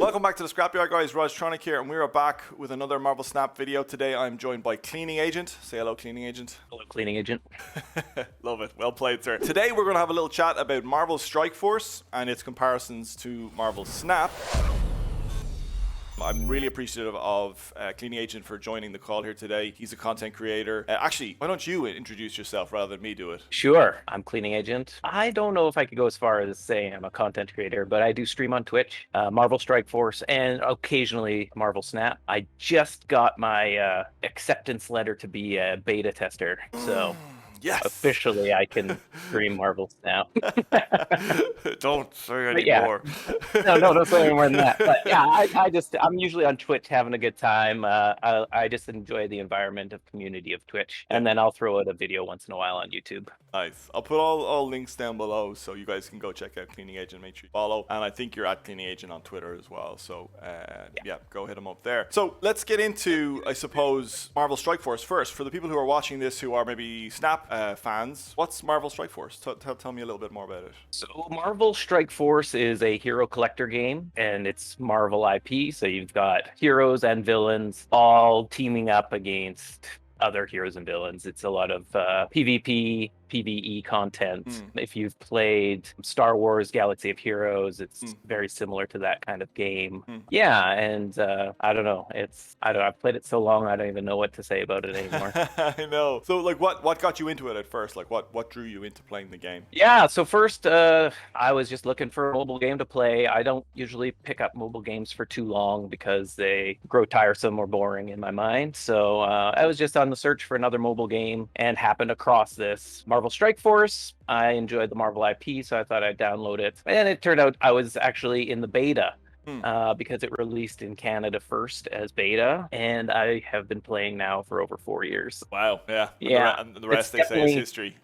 Welcome back to the Scrapyard Guys. Rajtronic here, and we are back with another Marvel Snap video. Today I'm joined by Cleaning Agent. Say hello, Cleaning Agent. Hello, Cleaning Agent. Love it. Well played, sir. Today we're going to have a little chat about Marvel Strikeforce and its comparisons to Marvel Snap. I'm really appreciative of Cleaning Agent for joining the call here today. He's a content creator. Actually, why don't you introduce yourself rather than me do it? Sure. I'm Cleaning Agent. I don't know if I could go as far as saying I'm a content creator, but I do stream on Twitch, Marvel Strikeforce, and occasionally Marvel Snap. I just got my acceptance letter to be a beta tester, so... Yes. Officially, I can stream Marvel Snap. Don't say anymore. No, don't say any more than that. But yeah, I'm usually on Twitch having a good time. I just enjoy the environment of community of Twitch, and then I'll throw out a video once in a while on YouTube. Nice. I'll put all links down below so you guys can go check out Cleaning Agent. Make sure you follow. And I think you're at Cleaning Agent on Twitter as well. So yeah, go hit him up there. So let's get into, I suppose, Marvel Strikeforce first. For the people who are watching this who are maybe Snap fans, what's Marvel Strikeforce? Tell me a little bit more about it. So Marvel Strikeforce is a hero collector game, and it's Marvel IP. So you've got heroes and villains all teaming up against other heroes and villains. It's a lot of PvP, PvE content. If you've played Star Wars Galaxy of Heroes, it's very similar to that kind of game. Yeah, and I don't know. I've played it so long I don't even know what to say about it anymore. I know. So like what got you into it at first? Like what drew you into playing the game? Yeah, so first I was just looking for a mobile game to play. I don't usually pick up mobile games for too long because they grow tiresome or boring in my mind. So I was just on the search for another mobile game and happened across this Marvel Strikeforce. I enjoyed the Marvel IP, so I thought I'd download it. And it turned out I was actually in the beta because it released in Canada first as beta, and I have been playing now for over 4 years. Wow, yeah. Yeah. And the rest, they say, is history.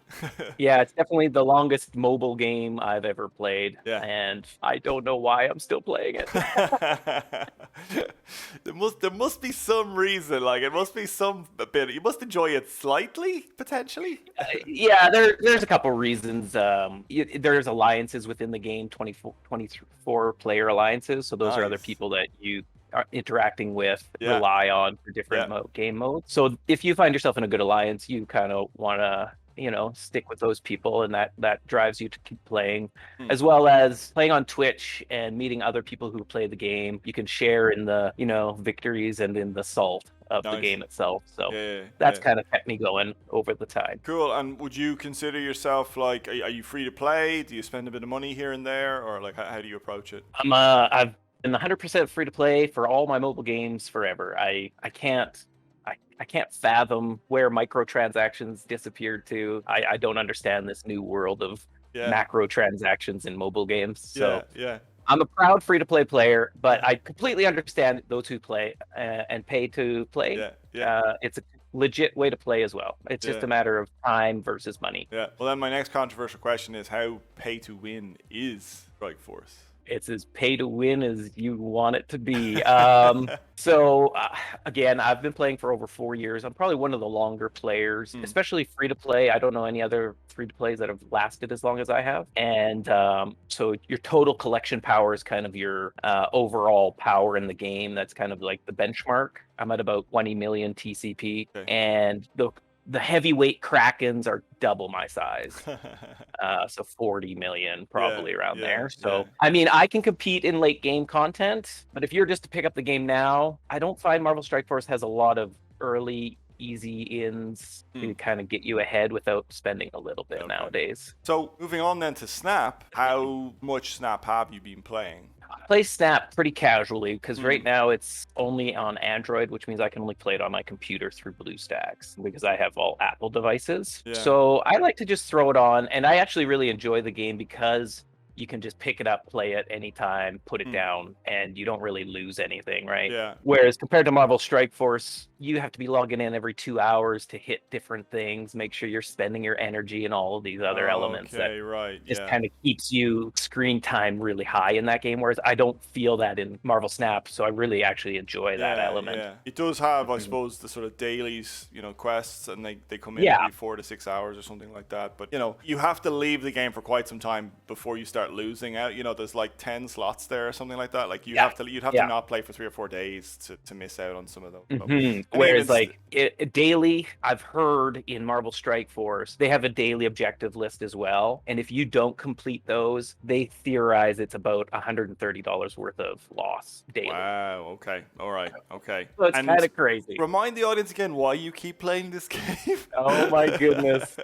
Yeah, it's definitely the longest mobile game I've ever played, and I don't know why I'm still playing it. There must be some reason, like it must be some bit. You must enjoy it slightly, potentially. Yeah, there's a couple reasons. There's alliances within the game, 24 player alliances. So those are other people that you are interacting with, rely on for different game modes. So if you find yourself in a good alliance, you kind of want to stick with those people, and that drives you to keep playing, as well as playing on Twitch and meeting other people who play the game. You can share in the victories and in the salt of the game itself. So that's kind of kept me going over the time. Cool. And would you consider yourself like, are you free to play? Do you spend a bit of money here and there, or like how do you approach it? I've been 100% free to play for all my mobile games forever. I can't fathom where microtransactions disappeared to. I don't understand this new world of macro transactions in mobile games. So I'm a proud free-to-play player, but I completely understand those who play and pay to play. It's a legit way to play as well. It's just a matter of time versus money. Yeah. Well, then my next controversial question is, how pay to win is Strikeforce? It's as pay to win as you want it to be. So again, I've been playing for over 4 years. I'm probably one of the longer players, especially free to play. I don't know any other free to plays that have lasted as long as I have. And so your total collection power is kind of your overall power in the game. That's kind of like the benchmark. I'm at about 20 million TCP, and the heavyweight Krakens are double my size. So 40 million, probably around there. So, I mean, I can compete in late game content, but if you're just to pick up the game now, I don't find Marvel Strikeforce has a lot of early, easy ins to kind of get you ahead without spending a little bit nowadays. So moving on then to Snap, how much Snap have you been playing? I play Snap pretty casually because right now it's only on Android, which means I can only play it on my computer through BlueStacks because I have all Apple devices. So I like to just throw it on, and I actually really enjoy the game because you can just pick it up, play it anytime, put it down, and you don't really lose anything, right? Whereas compared to Marvel Strikeforce, you have to be logging in every 2 hours to hit different things, make sure you're spending your energy and all of these other elements that just kind of keeps you screen time really high in that game, whereas I don't feel that in Marvel Snap, so I really actually enjoy that element. It does have, I suppose, the sort of dailies, quests, and they come in every 4 to 6 hours or something like that, but you have to leave the game for quite some time before you start start losing out. You know, there's like 10 slots there or something like that. Like you'd Yeah. have to Yeah. not play for 3 or 4 days to miss out on some of those. So, Mhm. and even Whereas like daily, I've heard in Marvel Strike Force, they have a daily objective list as well. And if you don't complete those, they theorize it's about $130 worth of loss daily. wow. Okay. All right. Okay. So it's And kind of crazy. remind the audience again why you keep playing this game. Oh my goodness.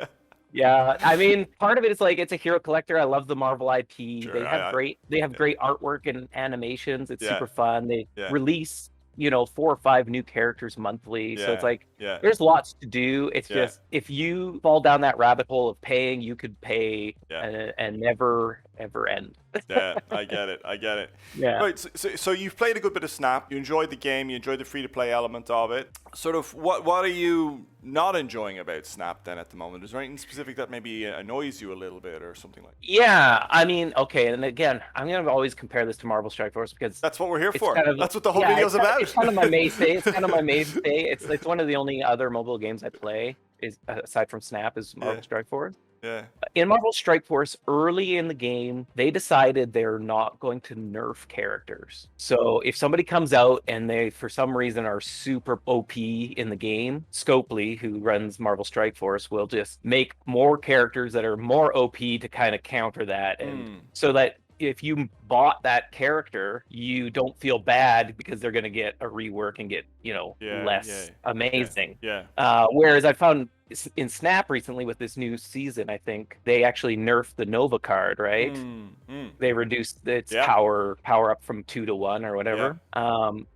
Yeah, I mean, part of it is like it's a hero collector. I love the Marvel IP. Sure, They have great artwork and animations. It's Yeah. super fun. They Yeah. release, 4 or 5 new characters monthly. So it's like yeah. there's lots to do. It's Yeah. just if you fall down that rabbit hole of paying, you could pay Yeah. and never ever end. Yeah, I get it. Yeah. Right, so you've played a good bit of Snap. You enjoyed the game. You enjoyed the free-to-play element of it. Sort of, what are you not enjoying about Snap then at the moment? Is there anything specific that maybe annoys you a little bit or something like that? Yeah, I mean, okay, and again, I'm gonna always compare this to Marvel Strike Force because That's what we're here it's for. kind of, That's what the whole video's about. It's kind of my mainstay. It's kind of my mainstay. It's one of the only other mobile games I play is aside from Snap is Marvel Strike Force. Yeah. In Marvel Strike Force, early in the game, they decided they're not going to nerf characters. So if somebody comes out and they, for some reason, are super OP in the game, Scopely, who runs Marvel Strike Force, will just make more characters that are more OP to kind of counter that, and so that if you bought that character, you don't feel bad because they're going to get a rework and get, less amazing. Yeah. Whereas I found in Snap recently with this new season, I think they actually nerfed the Nova card, right? They reduced its power up from 2 to 1 or whatever.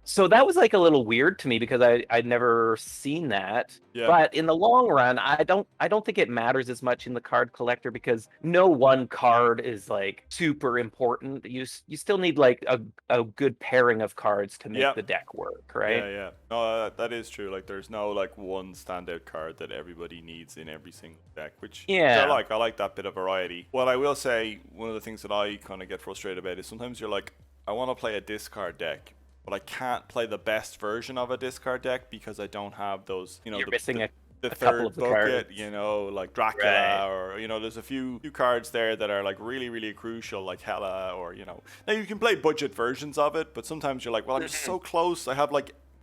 So that was like a little weird to me because I'd never seen that. Yeah. But in the long run, I don't think it matters as much in the card collector because no one card is like super important. You still need like a good pairing of cards to make the deck work, right? Yeah. No, that is true. Like, there's no like one standout card that everybody needs in every single deck, which I like. I like that bit of variety. What I will say, one of the things that I kind of get frustrated about is sometimes you're like, I want to play a discard deck, but I can't play the best version of a discard deck because I don't have those, You're missing the a third couple of the bucket, cards. like Dracula, or there's a few cards there that are like really, really crucial, like Hela, or now you can play budget versions of it, but sometimes you're like, well, I'm just so close.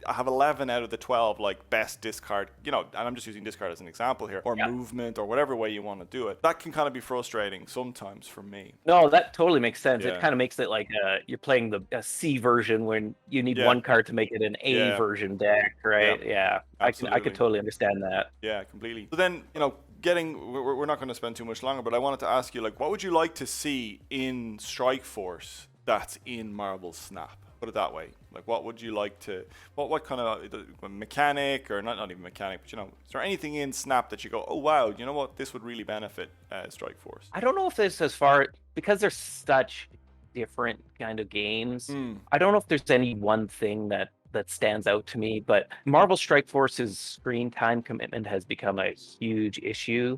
I have 11 out of the 12 like best discard, and I'm just using discard as an example here, or movement, or whatever way you want to do it. That can kind of be frustrating sometimes for me. No, that totally makes sense. Yeah. It kind of makes it like you're playing a C version when you need one card to make it an A version deck, right? Yeah, I could totally understand that. Yeah, completely. So then, we're not going to spend too much longer, but I wanted to ask you, like, what would you like to see in Strikeforce that's in Marvel Snap? Put it that way. Like, what would you like to? What kind of mechanic, or not even mechanic, but is there anything in Snap that you go, oh wow, you know what, this would really benefit Strikeforce? I don't know if this as far because they're such different kind of games. I don't know if there's any one thing that stands out to me, but Marvel Strike Force's screen time commitment has become a huge issue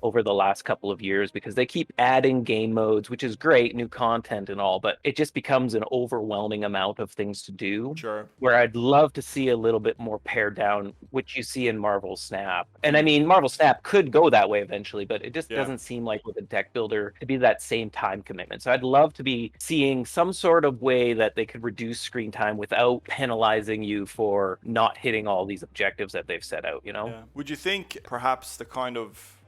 over the last couple of years because they keep adding game modes, which is great, new content and all, but it just becomes an overwhelming amount of things to do. Sure. Where I'd love to see a little bit more pared down, which you see in Marvel Snap. And I mean, Marvel Snap could go that way eventually, but it just doesn't seem like with a deck builder to be that same time commitment. So I'd love to be seeing some sort of way that they could reduce screen time without penalizing you for not hitting all these objectives that they've set out, Yeah. Would you think perhaps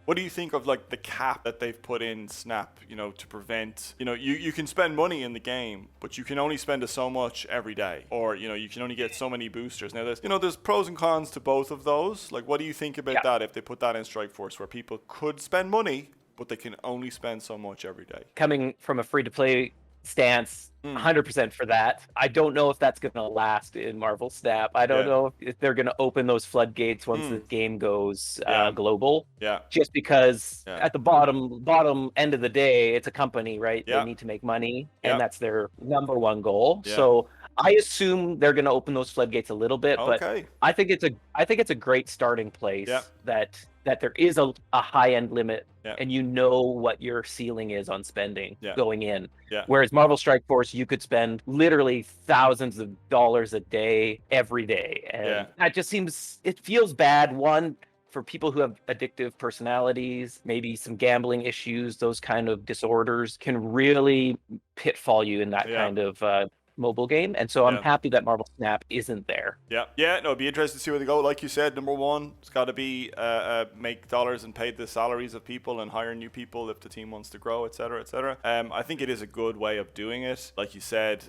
what do you think of like the cap that they've put in Snap, to prevent, you can spend money in the game, but you can only spend so much every day, or, you can only get so many boosters. Now there's pros and cons to both of those. Like, what do you think about that if they put that in Strikeforce where people could spend money, but they can only spend so much every day? Coming from a free-to-play stance, 100% for that. I don't know if that's going to last in Marvel Snap. I don't know if they're going to open those floodgates once the game goes global. Yeah. Just because at the bottom end of the day, it's a company, right? They need to make money, and that's their number one goal. Yeah. So I assume they're going to open those floodgates a little bit, but I think it's a great starting place that there is a high-end limit, and you know what your ceiling is on spending going in. Yeah. Whereas Marvel Strike Force, you could spend literally thousands of dollars a day, every day. And that just it feels bad. One, for people who have addictive personalities, maybe some gambling issues, those kind of disorders can really pitfall you in that Yeah. kind of mobile game. And so I'm Yeah. happy that Marvel Snap isn't there. Yeah, yeah, no, it'd be interesting to see where they go. Like you said, number one, it's got to be make dollars and pay the salaries of people and hire new people if the team wants to grow, etc., etc. I think it is a good way of doing it. Like you said,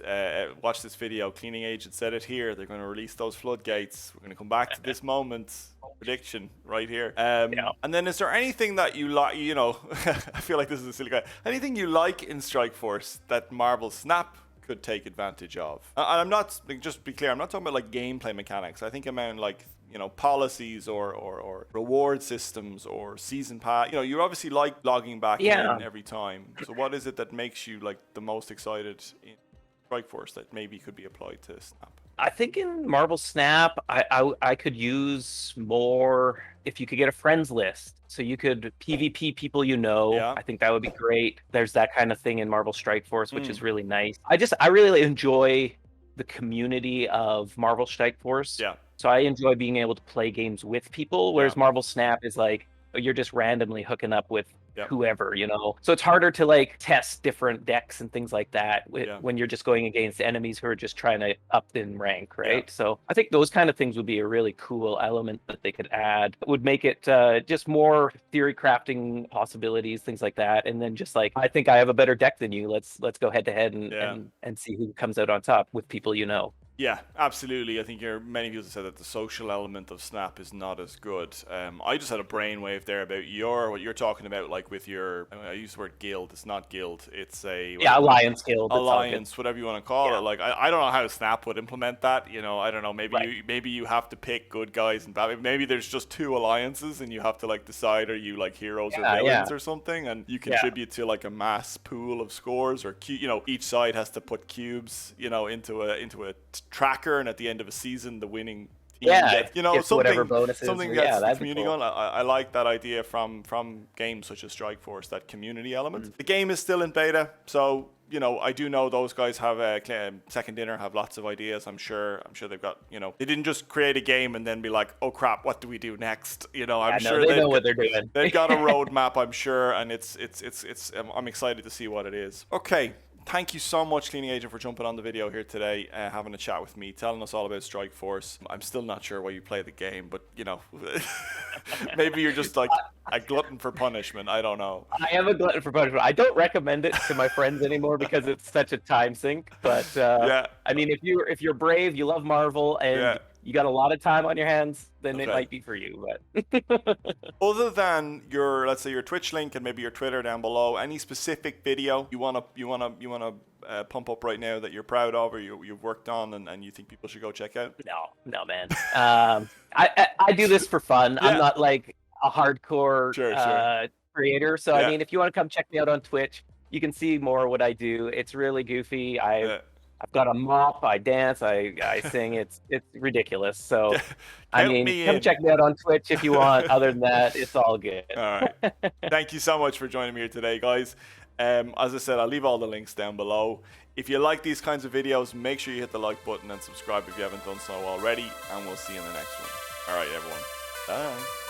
watch this video. Cleaning Agent said it here. They're going to release those floodgates. We're going to come back to this moment. Prediction right here. And then is there anything that you like, you know, I feel like this is a silly guy. Anything you like in Strikeforce that Marvel Snap could take advantage of? And I'm not, just to be clear, I'm not talking about like gameplay mechanics. I think I meant like, you know, policies or reward systems or season pass. You know, you obviously like logging back in every time. So what is it that makes you like the most excited in Strikeforce that maybe could be applied to Snap? I think in Marvel Snap, I could use more if you could get a friends list. So you could PvP people you know. Yeah. I think that would be great. There's that kind of thing in Marvel Strikeforce, which is really nice. I really enjoy the community of Marvel Strikeforce. Yeah. So I enjoy being able to play games with people, whereas Marvel Snap is like you're just randomly hooking up with whoever, you know. So it's harder to like test different decks and things like that when you're just going against enemies who are just trying to up in rank, right? So I think those kind of things would be a really cool element that they could add. It would make it just more theory crafting possibilities, things like that. And then just like, I think I have a better deck than you. Let's go head to head and see who comes out on top with people you know. Yeah, absolutely. I think many people have said that the social element of Snap is not as good. I just had a brainwave there about what you're talking about, like with your, I use the word guild. It's not guild. It's a alliance guild. Alliance, whatever you want to call it. Like I don't know how Snap would implement that. You know, I don't know. Maybe you have to pick good guys and bad. Maybe there's just 2 alliances and you have to like decide are you like heroes or villains or something, and you contribute to like a mass pool of scores or you know, each side has to put cubes, you know, into a tracker, and at the end of a season the winning team gets, you know, something that's the community going. I like that idea from games such as Strikeforce, that community element. The game is still in beta, so you know, I do know those guys have Second Dinner have lots of ideas. I'm sure they've got, you know, they didn't just create a game and then be like, oh crap, what do we do next? You know, I'm sure they know what they're doing. They've got a roadmap, I'm sure, and it's I'm excited to see what it is. Okay. Thank you so much, Cleaning Agent, for jumping on the video here today, having a chat with me, telling us all about Strikeforce. I'm still not sure why you play the game, but, you know, maybe you're just like a glutton for punishment. I don't know. I am a glutton for punishment. I don't recommend it to my friends anymore because it's such a time sink. But, I mean, if you're brave, you love Marvel, and you got a lot of time on your hands, then it might be for you. But other than your, let's say, your Twitch link and maybe your Twitter down below, any specific video you wanna pump up right now that you're proud of or you've worked on and you think people should go check out? No, man. I do this for fun. I'm not like a hardcore creator. So I mean, if you want to come check me out on Twitch, you can see more of what I do. It's really goofy. I've got a mop, I dance, I sing. It's ridiculous. So, I mean, come check me out on Twitch if you want. Other than that, it's all good. All right. Thank you so much for joining me here today, guys. As I said, I'll leave all the links down below. If you like these kinds of videos, make sure you hit the like button and subscribe if you haven't done so already. And we'll see you in the next one. All right, everyone. Bye.